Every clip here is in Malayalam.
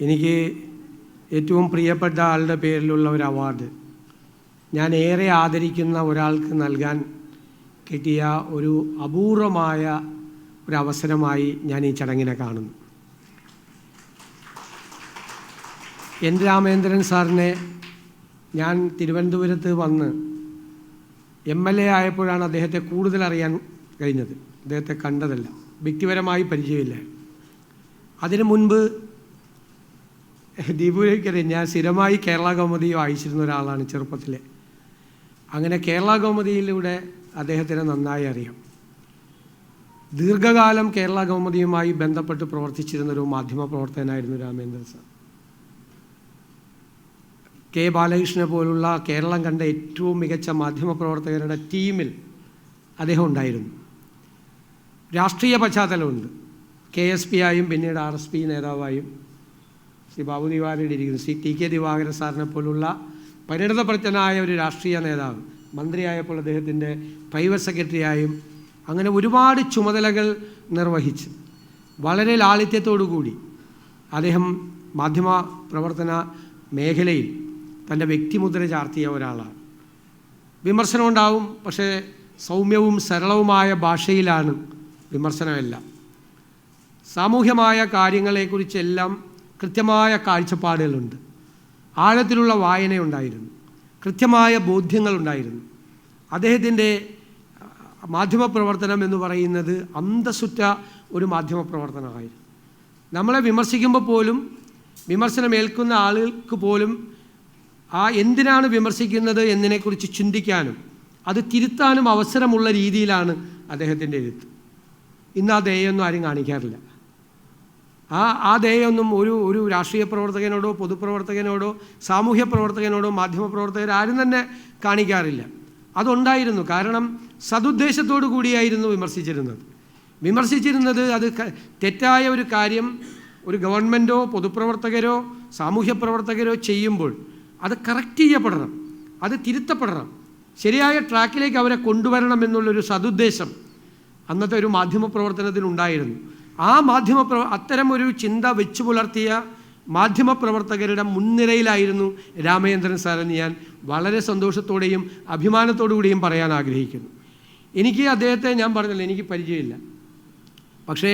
എനിക്ക് ഏറ്റവും പ്രിയപ്പെട്ട ആളുടെ പേരിലുള്ള ഒരു അവാർഡ് ഞാൻ ഏറെ ആദരിക്കുന്ന ഒരാൾക്ക് നൽകാൻ കിട്ടിയ ഒരു അപൂർവമായ ഒരു അവസരമായി ഞാൻ ഈ ചടങ്ങിനെ കാണുന്നു. എൻ രാമേന്ദ്രൻ സാറിനെ ഞാൻ തിരുവനന്തപുരത്ത് വന്ന് MLA ആയപ്പോഴാണ് അദ്ദേഹത്തെ കൂടുതൽ അറിയാൻ കഴിഞ്ഞത്. അദ്ദേഹത്തെ കണ്ടതല്ല, വ്യക്തിപരമായി പരിചയമില്ല. അതിനു മുൻപ് ദീപുരയ്ക്കറിയാം, ഞാൻ സ്ഥിരമായി കേരള കൗമുദി വായിച്ചിരുന്ന ഒരാളാണ് ചെറുപ്പത്തിലെ. അങ്ങനെ കേരള കൗമുദിയിലൂടെ അദ്ദേഹത്തിനെ നന്നായി അറിയാം. ദീർഘകാലം കേരള കൗമുദിയുമായി ബന്ധപ്പെട്ട് പ്രവർത്തിച്ചിരുന്നൊരു മാധ്യമപ്രവർത്തകനായിരുന്നു രാമേന്ദ്രൻ സാർ. കെ ബാലകൃഷ്ണനെ പോലുള്ള കേരളം കണ്ട ഏറ്റവും മികച്ച മാധ്യമപ്രവർത്തകരുടെ ടീമിൽ അദ്ദേഹം ഉണ്ടായിരുന്നു. രാഷ്ട്രീയ പശ്ചാത്തലമുണ്ട്. KSP ആയും പിന്നീട് RSP നേതാവായും ശ്രീ ബാബു ദിവാകരൻ ഇരിക്കുന്നു. ശ്രീ TK ദിവാകരൻ സാറിനെ പോലുള്ള പരിണതപ്രജ്ഞനായ ഒരു രാഷ്ട്രീയ നേതാവ്, മന്ത്രിയായപ്പോൾ അദ്ദേഹത്തിൻ്റെ പ്രൈവറ്റ് സെക്രട്ടറിയായും അങ്ങനെ ഒരുപാട് ചുമതലകൾ നിർവഹിച്ച് വളരെ ലാളിത്യത്തോടു കൂടി അദ്ദേഹം മാധ്യമ പ്രവർത്തന മേഖലയിൽ തൻ്റെ വ്യക്തിമുദ്ര ചാർത്തിയ ഒരാളാണ്. വിമർശനം ഉണ്ടാവും, പക്ഷേ സൗമ്യവും സരളവുമായ ഭാഷയിലാണ് വിമർശനമെല്ലാം. സാമൂഹ്യമായ കാര്യങ്ങളെക്കുറിച്ചെല്ലാം കൃത്യമായ കാഴ്ചപ്പാടുകളുണ്ട്. ആഴത്തിലുള്ള വായനയുണ്ടായിരുന്നു, കൃത്യമായ ബോധ്യങ്ങളുണ്ടായിരുന്നു. അദ്ദേഹത്തിൻ്റെ മാധ്യമപ്രവർത്തനം എന്ന് പറയുന്നത് അന്തസ്സുറ്റ ഒരു മാധ്യമപ്രവർത്തനമായിരുന്നു. നമ്മളെ വിമർശിക്കുമ്പോൾ പോലും, വിമർശനമേൽക്കുന്ന ആളുകൾക്ക് പോലും എന്തിനാണ് വിമർശിക്കുന്നത് എന്നതിനെക്കുറിച്ച് ചിന്തിക്കാനും അത് തിരുത്താനും അവസരമുള്ള രീതിയിലാണ് അദ്ദേഹത്തിൻ്റെ എഴുത്ത്. ഇന്ന് ആ ദയൊന്നും ആരും കാണിക്കാറില്ല. ആ ദയൊന്നും ഒരു രാഷ്ട്രീയ പ്രവർത്തകനോടോ പൊതുപ്രവർത്തകനോടോ സാമൂഹ്യ പ്രവർത്തകനോടോ മാധ്യമപ്രവർത്തകർ ആരും തന്നെ കാണിക്കാറില്ല. അതുണ്ടായിരുന്നു. കാരണം സതുദ്ദേശത്തോടു കൂടിയായിരുന്നു വിമർശിച്ചിരുന്നത്. അത് തെറ്റായ ഒരു കാര്യം ഒരു ഗവൺമെൻറ്റോ പൊതുപ്രവർത്തകരോ സാമൂഹ്യ പ്രവർത്തകരോ ചെയ്യുമ്പോൾ അത് കറക്റ്റ് ചെയ്യപ്പെടണം, അത് തിരുത്തപ്പെടണം, ശരിയായ ട്രാക്കിലേക്ക് അവരെ കൊണ്ടുവരണം എന്നുള്ളൊരു സതുദ്ദേശം അന്നത്തെ ഒരു മാധ്യമപ്രവർത്തനത്തിനുണ്ടായിരുന്നു. അത്തരം ഒരു ചിന്ത വെച്ചു പുലർത്തിയ മാധ്യമപ്രവർത്തകരുടെ മുൻനിരയിലായിരുന്നു രാമേന്ദ്രൻ സാറെന്ന് ഞാൻ വളരെ സന്തോഷത്തോടെയും അഭിമാനത്തോടു കൂടിയും പറയാൻ ആഗ്രഹിക്കുന്നു. എനിക്ക് അദ്ദേഹത്തെ ഞാൻ പറഞ്ഞല്ലോ, എനിക്ക് പരിചയമില്ല, പക്ഷേ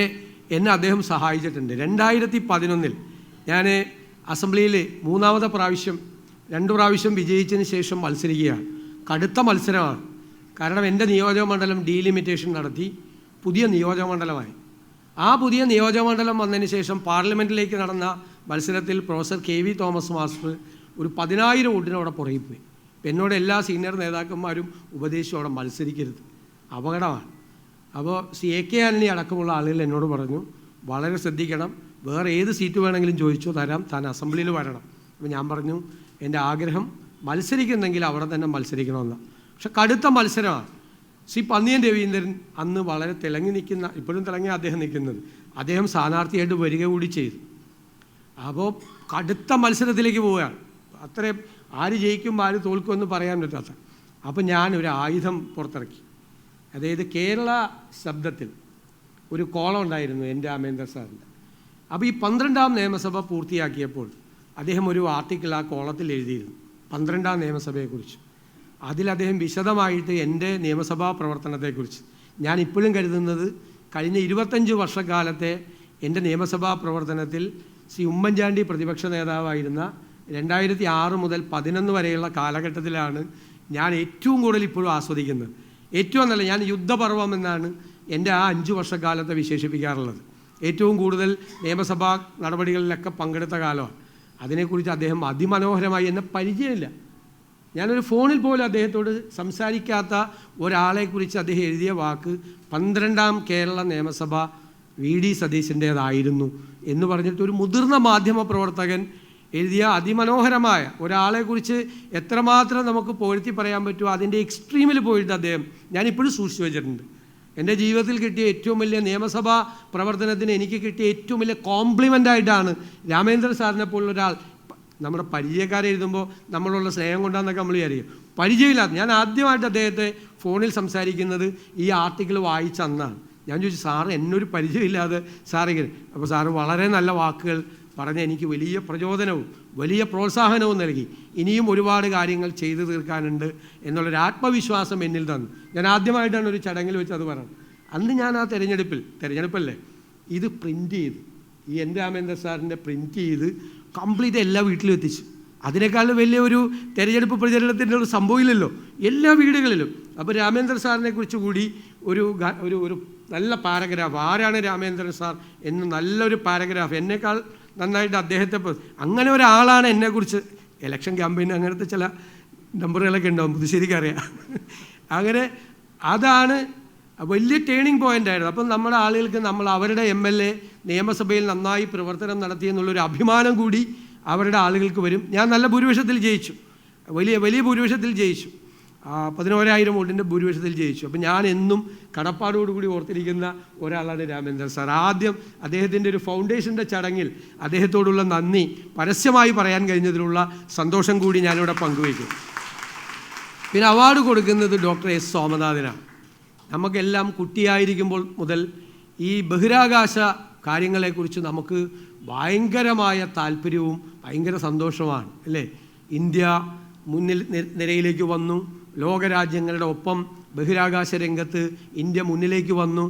എന്നെ അദ്ദേഹം സഹായിച്ചിട്ടുണ്ട്. 2011 ഞാൻ അസംബ്ലിയിൽ 3ാമത്തെ പ്രാവശ്യം 2 പ്രാവശ്യം വിജയിച്ചതിന് ശേഷം മത്സരിക്കുകയാണ്. കടുത്ത മത്സരമാണ്. കാരണം എൻ്റെ നിയോജകമണ്ഡലം ഡീലിമിറ്റേഷൻ നടത്തി പുതിയ നിയോജകമണ്ഡലമായി. ആ പുതിയ നിയോജകമണ്ഡലം വന്നതിന് ശേഷം പാർലമെൻറ്റിലേക്ക് നടന്ന മത്സരത്തിൽ പ്രൊഫസർ KV തോമസ് മാസ്റ്റർ ഒരു 10,000 വോട്ടിനോടെ പുറകിൽ പോയി. എന്നോട് എല്ലാ സീനിയർ നേതാക്കന്മാരും ഉപദേശിച്ചു, അവിടെ മത്സരിക്കരുത്, അപകടമാണ്. അപ്പോൾ AK ആന്റണി അടക്കമുള്ള ആളുകൾ എന്നോട് പറഞ്ഞു, വളരെ ശ്രദ്ധിക്കണം, വേറെ ഏത് സീറ്റ് വേണമെങ്കിലും ചോദിച്ചോ തരാം, താൻ അസംബ്ലിയിൽ വരണം. അപ്പോൾ ഞാൻ പറഞ്ഞു, എൻ്റെ ആഗ്രഹം മത്സരിക്കുന്നെങ്കിൽ അവിടെ തന്നെ മത്സരിക്കണമെന്ന്. പക്ഷെ കടുത്ത മത്സരമാണ്. ശ്രീ പന്നിയൻ രവീന്ദ്രൻ അന്ന് വളരെ തിളങ്ങി നിൽക്കുന്ന, ഇപ്പോഴും തിളങ്ങി അദ്ദേഹം നിൽക്കുന്നത്, അദ്ദേഹം സ്ഥാനാർത്ഥിയായിട്ട് വരിക കൂടി ചെയ്തു. അപ്പോൾ കടുത്ത മത്സരത്തിലേക്ക് പോവുകയാണ്. അത്രയും ആര് ജയിക്കും ആര് തോൽക്കുമെന്ന് പറയാൻ പറ്റാത്ത. അപ്പോൾ ഞാൻ ഒരു ആയുധം പുറത്തിറക്കി. അതായത് കേരള ശബ്ദത്തിൽ ഒരു കോളം ഉണ്ടായിരുന്നു എൻ രാമേന്ദ്രൻ സാറിൻ്റെ. അപ്പോൾ ഈ 12ാം നിയമസഭ പൂർത്തിയാക്കിയപ്പോൾ അദ്ദേഹം ഒരു ആർട്ടിക്കിൾ ആ കോളത്തിൽ എഴുതിയിരുന്നു 12ാം നിയമസഭയെക്കുറിച്ച്. അതിൽ അദ്ദേഹം വിശദമായിട്ട് എൻ്റെ നിയമസഭാ പ്രവർത്തനത്തെക്കുറിച്ച്, ഞാൻ ഇപ്പോഴും കരുതുന്നത് കഴിഞ്ഞ 25 വർഷക്കാലത്തെ എൻ്റെ നിയമസഭാ പ്രവർത്തനത്തിൽ ശ്രീ ഉമ്മൻചാണ്ടി പ്രതിപക്ഷ നേതാവായിരുന്ന 2006 മുതൽ 2011 വരെയുള്ള കാലഘട്ടത്തിലാണ് ഞാൻ ഏറ്റവും കൂടുതൽ ഇപ്പോഴും ആസ്വദിക്കുന്നത്. ഏറ്റവും നല്ല, ഞാൻ യുദ്ധപർവം എന്നാണ് എൻ്റെ ആ 5 വർഷക്കാലത്തെ വിശേഷിപ്പിക്കാറുള്ളത്. ഏറ്റവും കൂടുതൽ നിയമസഭാ നടപടികളിലൊക്കെ പങ്കെടുത്ത കാലമാണ്. അതിനെക്കുറിച്ച് അദ്ദേഹം അതിമനോഹരമായി, എന്നെ പരിചയമില്ല, ഞാനൊരു ഫോണിൽ പോലും അദ്ദേഹത്തോട് സംസാരിക്കാത്ത ഒരാളെക്കുറിച്ച് അദ്ദേഹം എഴുതിയ വാക്ക് 12ാം കേരള നിയമസഭ VD സതീശൻ്റേതായിരുന്നു എന്ന് പറഞ്ഞിട്ട് ഒരു മുതിർന്ന മാധ്യമ പ്രവർത്തകൻ എഴുതിയ അതിമനോഹരമായ ഒരാളെക്കുറിച്ച് എത്രമാത്രം നമുക്ക് പുകഴ്ത്തി പറയാൻ പറ്റുമോ അതിൻ്റെ എക്സ്ട്രീമിൽ പോയിട്ട് അദ്ദേഹം ഞാനിപ്പോഴും സൂക്ഷിച്ചു വെച്ചിട്ടുണ്ട്. എൻ്റെ ജീവിതത്തിൽ കിട്ടിയ ഏറ്റവും വലിയ നിയമസഭാ പ്രവർത്തനത്തിന് എനിക്ക് കിട്ടിയ ഏറ്റവും വലിയ കോംപ്ലിമെൻ്റായിട്ടാണ് രാമേന്ദ്രൻ സാറിനെ പോലുള്ള ഒരാൾ. നമ്മുടെ പരിചയക്കാരെ എഴുതുമ്പോൾ നമ്മളുള്ള സ്നേഹം കൊണ്ടാണെന്നൊക്കെ നമ്മൾ വിചാരിക്കും. പരിചയമില്ലാത്ത, ഞാൻ ആദ്യമായിട്ട് അദ്ദേഹത്തെ ഫോണിൽ സംസാരിക്കുന്നത് ഈ ആർട്ടിക്കിൾ വായിച്ച അന്നാണ്. ഞാൻ ചോദിച്ചു, സാറ് എന്നൊരു പരിചയമില്ലാതെ സാറിങ്ങനെ. അപ്പോൾ സാറ് വളരെ നല്ല വാക്കുകൾ പറഞ്ഞ് എനിക്ക് വലിയ പ്രചോദനവും വലിയ പ്രോത്സാഹനവും നൽകി. ഇനിയും ഒരുപാട് കാര്യങ്ങൾ ചെയ്തു തീർക്കാനുണ്ട് എന്നുള്ളൊരു ആത്മവിശ്വാസം എന്നിൽ തന്നു. ഞാൻ ആദ്യമായിട്ടാണ് ഒരു ചടങ്ങിൽ വെച്ച് അത് പറഞ്ഞത്. അന്ന് ഞാൻ ആ തിരഞ്ഞെടുപ്പല്ലേ ഇത് പ്രിൻ്റ് ചെയ്ത്, ഈ എൻ രാമേന്ദ്രൻ സാറിൻ്റെ പ്രിൻ്റ് ചെയ്ത് കംപ്ലീറ്റ് എല്ലാ വീട്ടിലും എത്തിച്ചു. അതിനേക്കാൾ വലിയ ഒരു തെരഞ്ഞെടുപ്പ് പ്രചരണത്തിൻ്റെ ഒരു സംഭവമില്ലല്ലോ, എല്ലാ വീടുകളിലും. അപ്പോൾ രാമേന്ദ്രൻ സാറിനെ കുറിച്ച് കൂടി ഒരു നല്ല പാരഗ്രാഫ്, ആരാണ് രാമേന്ദ്രൻ സാർ എന്ന് നല്ലൊരു പാരഗ്രാഫ്, എന്നേക്കാൾ നന്നായിട്ട് അദ്ദേഹത്തെ അങ്ങനെ ഒരാളാണ് എന്നെക്കുറിച്ച്. ഇലക്ഷൻ ക്യാമ്പയിൻ അങ്ങനത്തെ ചില നമ്പറുകളൊക്കെ ഉണ്ടാവും, പുതുശ്ശേരിക്കറിയാം. അങ്ങനെ അതാണ് വലിയ ടേണിംഗ് പോയിൻ്റ് ആയിരുന്നു. അപ്പം നമ്മുടെ ആളുകൾക്ക് അവരുടെ MLA നിയമസഭയിൽ നന്നായി പ്രവർത്തനം നടത്തിയെന്നുള്ളൊരു അഭിമാനം കൂടി അവരുടെ ആളുകൾക്ക് വരും. ഞാൻ നല്ല ഭൂരിപക്ഷത്തിൽ ജയിച്ചു, വലിയ ഭൂരിപക്ഷത്തിൽ ജയിച്ചു, 11,000 വോട്ടിൻ്റെ ഭൂരിപക്ഷത്തിൽ ജയിച്ചു. അപ്പം ഞാൻ എന്നും കടപ്പാടോടുകൂടി ഓർത്തിരിക്കുന്ന ഒരാളാണ് രാമേന്ദ്രൻ സാർ. ആദ്യം അദ്ദേഹത്തിൻ്റെ ഒരു ഫൗണ്ടേഷൻ്റെ ചടങ്ങിൽ അദ്ദേഹത്തോടുള്ള നന്ദി പരസ്യമായി പറയാൻ കഴിഞ്ഞതിലുള്ള സന്തോഷം കൂടി ഞാനിവിടെ പങ്കുവയ്ക്കും. പിന്നെ അവാർഡ് കൊടുക്കുന്നത് ഡോക്ടർ S. സോമനാഥനാണ്. നമുക്കെല്ലാം കുട്ടിയായിരിക്കുമ്പോൾ മുതൽ ഈ ബഹിരാകാശ കാര്യങ്ങളെക്കുറിച്ച് നമുക്ക് ഭയങ്കരമായ താല്പര്യവും ഭയങ്കര സന്തോഷമാണ് അല്ലേ. ഇന്ത്യ മുന്നിൽ നിരയിലേക്ക് വന്നു, ലോകരാജ്യങ്ങളുടെ ഒപ്പം ബഹിരാകാശ രംഗത്ത് ഇന്ത്യ മുന്നിലേക്ക് വന്നു.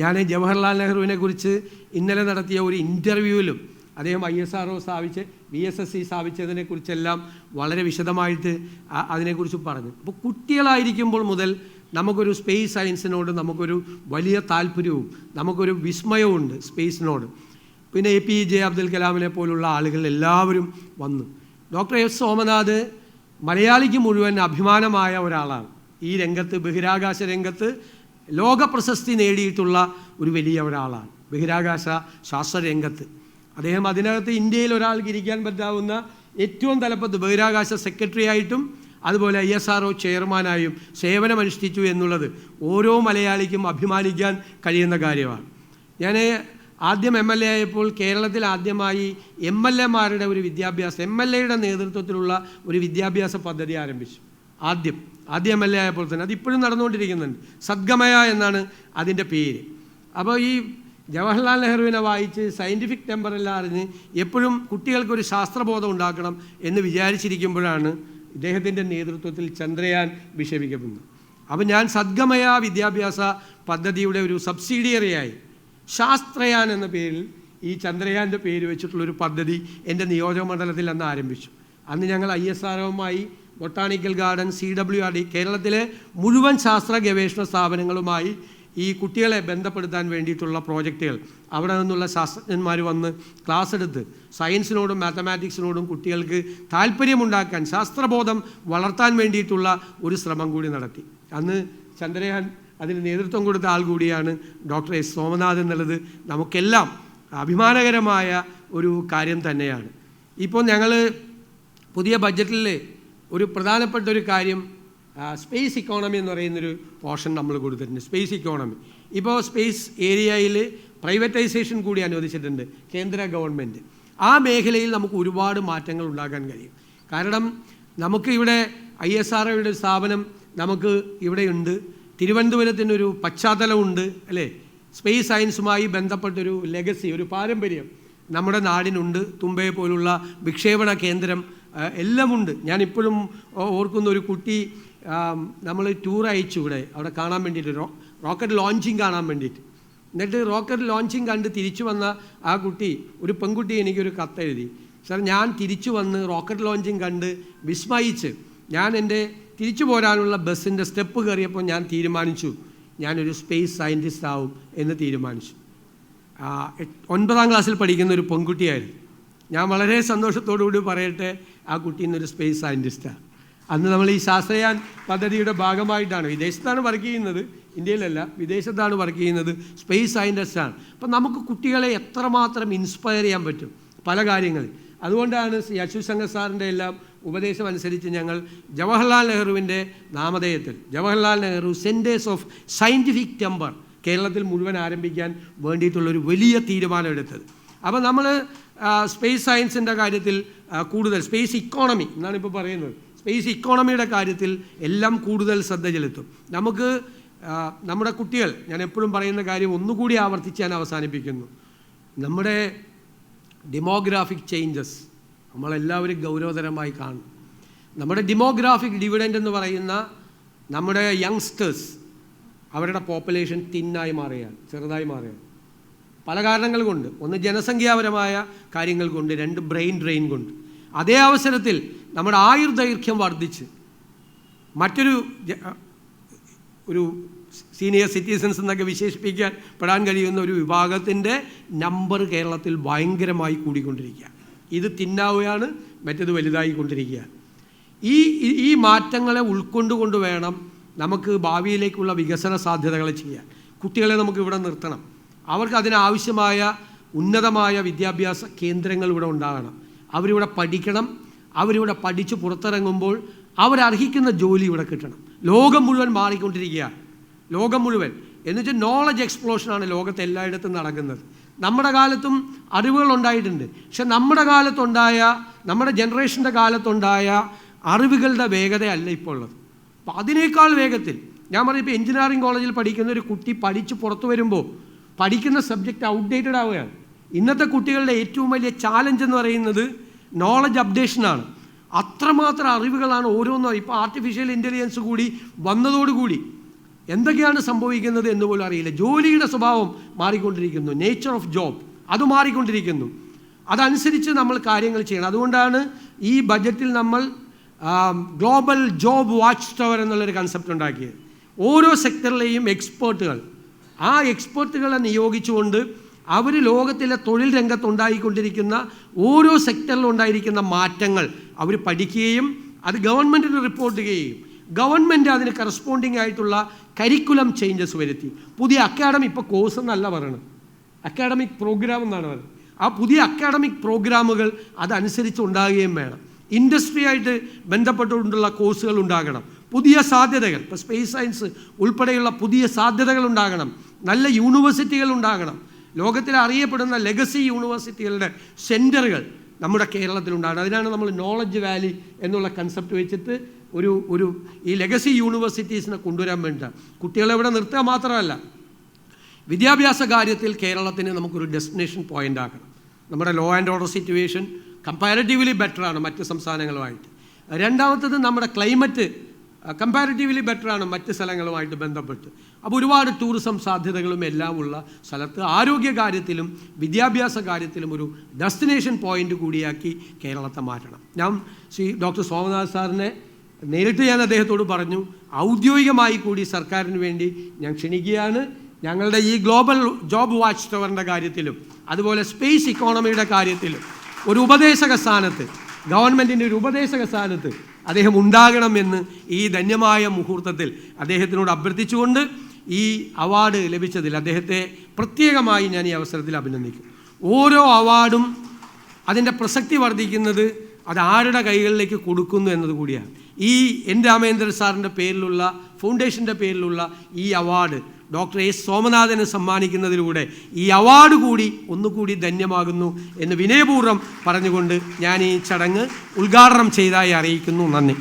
ഞാൻ ജവഹർലാൽ നെഹ്റുവിനെ കുറിച്ച് ഇന്നലെ നടത്തിയ ഒരു ഇൻ്റർവ്യൂവിലും അദ്ദേഹം ISRO സ്ഥാപിച്ച് VSSC സ്ഥാപിച്ചതിനെക്കുറിച്ചെല്ലാം വളരെ വിശദമായിട്ട് അതിനെക്കുറിച്ച് പറഞ്ഞു. അപ്പോൾ കുട്ടികളായിരിക്കുമ്പോൾ മുതൽ നമുക്കൊരു സ്പേസ് സയൻസിനോട് നമുക്കൊരു വലിയ താല്പര്യവും നമുക്കൊരു വിസ്മയവുമുണ്ട് സ്പേസിനോട്. പിന്നെ APJ അബ്ദുൽ കലാമിനെ പോലുള്ള ആളുകൾ എല്ലാവരും വന്നു. Doctor S. സോമനാഥ് മലയാളിക്ക് മുഴുവൻ അഭിമാനമായ ഒരാളാണ്. ഈ രംഗത്ത്, ബഹിരാകാശ രംഗത്ത് ലോക പ്രശസ്തി നേടിയിട്ടുള്ള ഒരു വലിയ ഒരാളാണ് ബഹിരാകാശ ശാസ്ത്ര രംഗത്ത്. അദ്ദേഹം അതിനകത്ത് ഇന്ത്യയിൽ ഒരാൾക്ക് ഇരിക്കാൻ പറ്റാവുന്ന ഏറ്റവും തലപ്പത്ത് ബഹിരാകാശ സെക്രട്ടറി ആയിട്ടും അതുപോലെ ISRO ചെയർമാനായും സേവനമനുഷ്ഠിച്ചു എന്നുള്ളത് ഓരോ മലയാളിക്കും അഭിമാനിക്കാൻ കഴിയുന്ന കാര്യമാണ്. ഞാൻ ആദ്യം MLA ആയപ്പോൾ കേരളത്തിൽ ആദ്യമായി MLA-മാരുടെ ഒരു MLA-യുടെ നേതൃത്വത്തിലുള്ള ഒരു വിദ്യാഭ്യാസ പദ്ധതി ആരംഭിച്ചു. ആദ്യം MLA ആയപ്പോൾ തന്നെ അതിപ്പോഴും നടന്നുകൊണ്ടിരിക്കുന്നുണ്ട്. സദ്ഗമയ എന്നാണ് അതിൻ്റെ പേര്. അപ്പോൾ ഈ ജവഹർലാൽ നെഹ്റുവിനെ വായിച്ച് സയൻറ്റിഫിക് ടെമ്പറെല്ലാം അറിഞ്ഞ് എപ്പോഴും കുട്ടികൾക്കൊരു ശാസ്ത്രബോധം ഉണ്ടാക്കണം എന്ന് വിചാരിച്ചിരിക്കുമ്പോഴാണ് ഇദ്ദേഹത്തിൻ്റെ നേതൃത്വത്തിൽ ചന്ദ്രയാൻ വിക്ഷേപിക്കപ്പെടുന്നത്. അപ്പോൾ ഞാൻ സദ്ഗമയ വിദ്യാഭ്യാസ പദ്ധതിയുടെ ഒരു സബ്സിഡിയറിയായി ശാസ്ത്രയാൻ എന്ന പേരിൽ ഈ ചന്ദ്രയാൻ്റെ പേര് വെച്ചിട്ടുള്ളൊരു പദ്ധതി എൻ്റെ നിയോജക മണ്ഡലത്തിൽ അന്ന് ആരംഭിച്ചു. അന്ന് ഞങ്ങൾ ISRO-വുമായി, ബൊട്ടാണിക്കൽ ഗാർഡൻ, CWRD, കേരളത്തിലെ മുഴുവൻ ശാസ്ത്ര ഗവേഷണ സ്ഥാപനങ്ങളുമായി ഈ കുട്ടികളെ ബന്ധപ്പെടുത്താൻ വേണ്ടിയിട്ടുള്ള പ്രോജക്റ്റുകൾ, അവിടെ നിന്നുള്ള ശാസ്ത്രജ്ഞന്മാർ വന്ന് ക്ലാസ് എടുത്ത് സയൻസിനോടും മാത്തമാറ്റിക്സിനോടും കുട്ടികൾക്ക് താല്പര്യമുണ്ടാക്കാൻ, ശാസ്ത്രബോധം വളർത്താൻ വേണ്ടിയിട്ടുള്ള ഒരു ശ്രമം കൂടി നടത്തി. അന്ന് ചന്ദ്രയാൻ അതിന് നേതൃത്വം കൊടുത്ത ആൾ കൂടിയാണ് ഡോക്ടർ S. സോമനാഥ് എന്നുള്ളത് നമുക്കെല്ലാം അഭിമാനകരമായ ഒരു കാര്യം തന്നെയാണ്. ഇപ്പോൾ ഞങ്ങൾ പുതിയ ബഡ്ജറ്റിൽ ഒരു പ്രധാനപ്പെട്ട ഒരു കാര്യം സ്പേസ് ഇക്കോണമി എന്ന് പറയുന്നൊരു പോർഷൻ നമ്മൾ കൊടുത്തിട്ടുണ്ട്. സ്പേസ് ഇക്കോണമി ഇപ്പോൾ സ്പേസ് ഏരിയയിൽ പ്രൈവറ്റൈസേഷൻ കൂടി അനുവദിച്ചിട്ടുണ്ട് കേന്ദ്ര ഗവൺമെൻറ്. ആ മേഖലയിൽ നമുക്ക് ഒരുപാട് മാറ്റങ്ങൾ ഉണ്ടാക്കാൻ കഴിയും. കാരണം നമുക്ക് ഇവിടെ ISRO-യുടെ സ്ഥാപനം നമുക്ക് ഇവിടെയുണ്ട്. തിരുവനന്തപുരത്തിനൊരു പശ്ചാത്തലമുണ്ട് അല്ലേ. സ്പേസ് സയൻസുമായി ബന്ധപ്പെട്ടൊരു ലെഗസി, ഒരു പാരമ്പര്യം നമ്മുടെ നാടിനുണ്ട്. തുമ്പയെ പോലുള്ള വിക്ഷേപണ കേന്ദ്രം എല്ലാമുണ്ട്. ഞാനിപ്പോഴും ഓർക്കുന്ന ഒരു കുട്ടി, നമ്മൾ ടൂർ അയച്ചു ഇവിടെ അവിടെ കാണാൻ വേണ്ടിയിട്ട്, റോക്കറ്റ് ലോഞ്ചിങ് കാണാൻ വേണ്ടിയിട്ട്. എന്നിട്ട് റോക്കറ്റ് ലോഞ്ചിങ് കണ്ട് തിരിച്ചു വന്ന ആ കുട്ടി, ഒരു പെൺകുട്ടി, എനിക്കൊരു കത്തെഴുതി, സാർ ഞാൻ തിരിച്ചു വന്ന് റോക്കറ്റ് ലോഞ്ചിങ് കണ്ട് വിസ്മയിച്ച് ഞാൻ എൻ്റെ തിരിച്ചു പോരാനുള്ള ബസ്സിൻ്റെ സ്റ്റെപ്പ് കയറിയപ്പോൾ ഞാൻ തീരുമാനിച്ചു ഞാനൊരു സ്പേസ് സയൻറ്റിസ്റ്റ് ആവും എന്ന് തീരുമാനിച്ചു. 9ാം ക്ലാസ്സിൽ പഠിക്കുന്ന ഒരു പെൺകുട്ടിയായിരുന്നു. ഞാൻ വളരെ സന്തോഷത്തോടുകൂടി പറയട്ടെ, ആ കുട്ടി ഇന്നൊരു സ്പേസ് സയൻറ്റിസ്റ്റാണ്. അന്ന് നമ്മൾ ഈ ശാസ്ത്രയാൻ പദ്ധതിയുടെ ഭാഗമായിട്ടാണ്, വിദേശത്താണ് വർക്ക് ചെയ്യുന്നത്, ഇന്ത്യയിലല്ല, വിദേശത്താണ് വർക്ക് ചെയ്യുന്നത്, സ്പേസ് സയൻറ്റിസ്റ്റാണ്. അപ്പം നമുക്ക് കുട്ടികളെ എത്രമാത്രം ഇൻസ്പയർ ചെയ്യാൻ പറ്റും പല കാര്യങ്ങളിൽ. അതുകൊണ്ടാണ് അച്യുത് ശങ്കർ സാറിൻ്റെ എല്ലാം ഉപദേശം അനുസരിച്ച് ഞങ്ങൾ ജവഹർലാൽ നെഹ്റുവിൻ്റെ നാമധേയത്തിൽ Jawaharlal Nehru centres of scientific temper കേരളത്തിൽ മുഴുവൻ ആരംഭിക്കാൻ വേണ്ടിയിട്ടുള്ളൊരു വലിയ തീരുമാനമെടുത്തത്. അപ്പോൾ നമ്മൾ സ്പേസ് സയൻസിൻ്റെ കാര്യത്തിൽ കൂടുതൽ, സ്പേസ് ഇക്കോണമി എന്നാണ് ഇപ്പോൾ പറയുന്നത്, സ്പേസ് ഇക്കോണമിയുടെ കാര്യത്തിൽ എല്ലാം കൂടുതൽ ശ്രദ്ധ ചെലുത്തും. നമുക്ക് നമ്മുടെ കുട്ടികൾ, ഞാൻ എപ്പോഴും പറയുന്ന കാര്യം ഒന്നുകൂടി ആവർത്തിച്ച് ഞാൻ അവസാനിപ്പിക്കുന്നു, നമ്മുടെ ഡെമോഗ്രാഫിക് ചേഞ്ചസ് നമ്മളെല്ലാവരും ഗൗരവതരമായി കാണും. നമ്മുടെ ഡെമോഗ്രാഫിക് ഡിവിഡൻഡ് എന്ന് പറയുന്ന നമ്മുടെ യങ്സ്റ്റേഴ്സ് അവരുടെ പോപ്പുലേഷൻ തിന്നായി മാറുകയാണ്, ചെറുതായി മാറുകയാണ്. പല കാരണങ്ങൾ കൊണ്ട്. ഒന്ന് ജനസംഖ്യാപരമായ കാര്യങ്ങൾ കൊണ്ട്, രണ്ട് ബ്രെയിൻ ഡ്രെയിൻ കൊണ്ട്. അതേ അവസരത്തിൽ നമ്മുടെ ആയുർദൈർഘ്യം വർദ്ധിച്ച് മറ്റൊരു ഒരു സീനിയർ സിറ്റിസൺസ് എന്നൊക്കെ വിശേഷിപ്പിക്കപ്പെടാൻ കഴിയുന്ന ഒരു വിഭാഗത്തിൻ്റെ നമ്പർ കേരളത്തിൽ ഭയങ്കരമായി കൂടിക്കൊണ്ടിരിക്കുക. ഇത് തിന്നാവുകയാണ്, മറ്റേത് വലുതായിക്കൊണ്ടിരിക്കുക. ഈ മാറ്റങ്ങളെ ഉൾക്കൊണ്ടുകൊണ്ട് വേണം നമുക്ക് ഭാവിയിലേക്കുള്ള വികസന സാധ്യതകൾ ചെയ്യാൻ. കുട്ടികളെ നമുക്ക് ഇവിടെ നിർത്തണം. അവർക്ക് അതിനാവശ്യമായ ഉന്നതമായ വിദ്യാഭ്യാസ കേന്ദ്രങ്ങൾ ഇവിടെ ഉണ്ടാകണം. അവരിവിടെ പഠിക്കണം. അവരിവിടെ പഠിച്ച് പുറത്തിറങ്ങുമ്പോൾ അവരർഹിക്കുന്ന ജോലി ഇവിടെ കിട്ടണം. ലോകം മുഴുവൻ മാറിക്കൊണ്ടിരിക്കുക. ലോകം മുഴുവൻ എന്നുവെച്ചാൽ നോളജ് എക്സ്പ്ലോഷനാണ് ലോകത്ത് എല്ലായിടത്തും നടക്കുന്നത്. നമ്മുടെ കാലത്തും അറിവുകൾ ഉണ്ടായിട്ടുണ്ട്. പക്ഷെ നമ്മുടെ കാലത്തുണ്ടായ, നമ്മുടെ ജനറേഷൻ്റെ കാലത്തുണ്ടായ അറിവുകളുടെ വേഗതയല്ല ഇപ്പോൾ ഉള്ളത്. അപ്പോൾ അതിനേക്കാൾ വേഗത്തിൽ ഞാൻ പറയും, ഇപ്പോൾ എഞ്ചിനീയറിംഗ് കോളേജിൽ പഠിക്കുന്ന ഒരു കുട്ടി പഠിച്ച് പുറത്തു വരുമ്പോൾ പഠിക്കുന്ന സബ്ജക്റ്റ് ഔട്ട്ഡേറ്റഡ് ആവുകയാണ്. ഇന്നത്തെ കുട്ടികളുടെ ഏറ്റവും വലിയ ചാലഞ്ച് എന്ന് പറയുന്നത് നോളജ് അപ്ഡേഷനാണ്. അത്രമാത്രം അറിവുകളാണ് ഓരോന്നും. ഇപ്പോൾ ആർട്ടിഫിഷ്യൽ ഇൻ്റലിജൻസ് കൂടി വന്നതോടുകൂടി എന്തൊക്കെയാണ് സംഭവിക്കുന്നത് എന്ന് പോലും അറിയില്ല. ജോലിയുടെ സ്വഭാവം മാറിക്കൊണ്ടിരിക്കുന്നു. നേച്ചർ ഓഫ് ജോബ് അത് മാറിക്കൊണ്ടിരിക്കുന്നു. അതനുസരിച്ച് നമ്മൾ കാര്യങ്ങൾ ചെയ്യണം. അതുകൊണ്ടാണ് ഈ ബജറ്റിൽ നമ്മൾ ഗ്ലോബൽ ജോബ് വാച്ച് ടവർ എന്നുള്ളൊരു കൺസെപ്റ്റ് ഉണ്ടാക്കിയത്. ഓരോ സെക്ടറിലെയും എക്സ്പേർട്ടുകൾ, ആ എക്സ്പേർട്ടുകളെ നിയോഗിച്ചുകൊണ്ട് അവർ ലോകത്തിലെ തൊഴിൽ രംഗത്തുണ്ടായിക്കൊണ്ടിരിക്കുന്ന ഓരോ സെക്ടറിലും ഉണ്ടായിരിക്കുന്ന മാറ്റങ്ങൾ അവർ പഠിക്കുകയും അത് ഗവൺമെൻറ്റിന് റിപ്പോർട്ട് ചെയ്യുകയും ഗവൺമെൻറ് അതിന് കറസ്പോണ്ടിങ് ആയിട്ടുള്ള കരിക്കുലം ചേഞ്ചസ് വരുത്തി. പുതിയ അക്കാഡമിക്, ഇപ്പോൾ കോഴ്സ് എന്നല്ല പറയണത്, അക്കാഡമിക് പ്രോഗ്രാം എന്നാണ് പറയുന്നത്. ആ പുതിയ അക്കാഡമിക് പ്രോഗ്രാമുകൾ അതനുസരിച്ച് ഉണ്ടാകുകയും വേണം. ഇൻഡസ്ട്രിയായിട്ട് ബന്ധപ്പെട്ടുകൊണ്ടുള്ള കോഴ്സുകൾ ഉണ്ടാകണം. പുതിയ സാധ്യതകൾ, ഇപ്പോൾ സ്പേസ് സയൻസ് ഉൾപ്പെടെയുള്ള പുതിയ സാധ്യതകൾ ഉണ്ടാകണം. നല്ല യൂണിവേഴ്സിറ്റികൾ ഉണ്ടാകണം. ലോകത്തിൽ അറിയപ്പെടുന്ന ലെഗസി യൂണിവേഴ്സിറ്റികളുടെ സെൻറ്ററുകൾ നമ്മുടെ കേരളത്തിലുണ്ടാകണം. അതിനാണ് നമ്മൾ നോളജ് വാലി എന്നുള്ള കൺസെപ്റ്റ് വെച്ചിട്ട് ഒരു ഈ ലെഗസി യൂണിവേഴ്സിറ്റീസിനെ കൊണ്ടുവരാൻ വേണ്ട. കുട്ടികളെ ഇവിടെ നിർത്തുക മാത്രമല്ല, വിദ്യാഭ്യാസ കാര്യത്തിൽ കേരളത്തിന് നമുക്കൊരു ഡെസ്റ്റിനേഷൻ പോയിൻ്റ് ആക്കണം. നമ്മുടെ law and order situation comparatively ബെറ്ററാണ് മറ്റ് സംസ്ഥാനങ്ങളുമായിട്ട്. രണ്ടാമത്തത് നമ്മുടെ ക്ലൈമറ്റ് കമ്പാരിറ്റീവ്ലി ബെറ്ററാണ് മറ്റ് സ്ഥലങ്ങളുമായിട്ട് ബന്ധപ്പെട്ട്. അപ്പോൾ ഒരുപാട് ടൂറിസം സാധ്യതകളും എല്ലാം ഉള്ള സ്ഥലത്ത് ആരോഗ്യ കാര്യത്തിലും വിദ്യാഭ്യാസ കാര്യത്തിലും ഒരു ഡെസ്റ്റിനേഷൻ പോയിൻ്റ് കൂടിയാക്കി കേരളത്തെ മാറ്റണം. ഞാൻ ഡോക്ടർ സോമനാഥ് സാറിനെ നേരിട്ട് ഞാൻ അദ്ദേഹത്തോട് പറഞ്ഞു, ഔദ്യോഗികമായി കൂടി സർക്കാരിന് വേണ്ടി ഞാൻ ക്ഷണിക്കുകയാണ്. ഞങ്ങളുടെ ഈ ഗ്ലോബൽ ജോബ് വാച്ച് ടവറിൻ്റെ കാര്യത്തിലും അതുപോലെ സ്പേസ് ഇക്കോണമിയുടെ കാര്യത്തിലും ഒരു ഉപദേശക സ്ഥാനത്ത്, ഗവൺമെൻറ്റിൻ്റെ ഒരു ഉപദേശക സ്ഥാനത്ത് അദ്ദേഹം ഉണ്ടാകണമെന്ന് ഈ ധന്യമായ മുഹൂർത്തത്തിൽ അദ്ദേഹത്തിനോട് അഭ്യർത്ഥിച്ചുകൊണ്ട് ഈ അവാർഡ് ലഭിച്ചതിൽ അദ്ദേഹത്തെ പ്രത്യേകമായി ഞാൻ ഈ അവസരത്തിൽ അഭിനന്ദിക്കും. ഓരോ അവാർഡും അതിൻ്റെ പ്രസക്തി വർദ്ധിക്കുന്നത് അത് ആരുടെ കൈകളിലേക്ക് കൊടുക്കുന്നു എന്നത് കൂടിയാണ്. ഈ എൻ രാമേന്ദ്രൻ സാറിൻ്റെ പേരിലുള്ള, ഫൗണ്ടേഷൻ്റെ പേരിലുള്ള ഈ അവാർഡ് ഡോക്ടർ എസ് സോമനാഥന് സമ്മാനിക്കുന്നതിലൂടെ ഈ അവാർഡ് കൂടി ഒന്നുകൂടി ധന്യമാകുന്നു എന്ന് വിനയപൂർവ്വം പറഞ്ഞുകൊണ്ട് ഞാൻ ഈ ചടങ്ങ് ഉദ്ഘാടനം ചെയ്തതായി അറിയിക്കുന്നു. നന്ദി.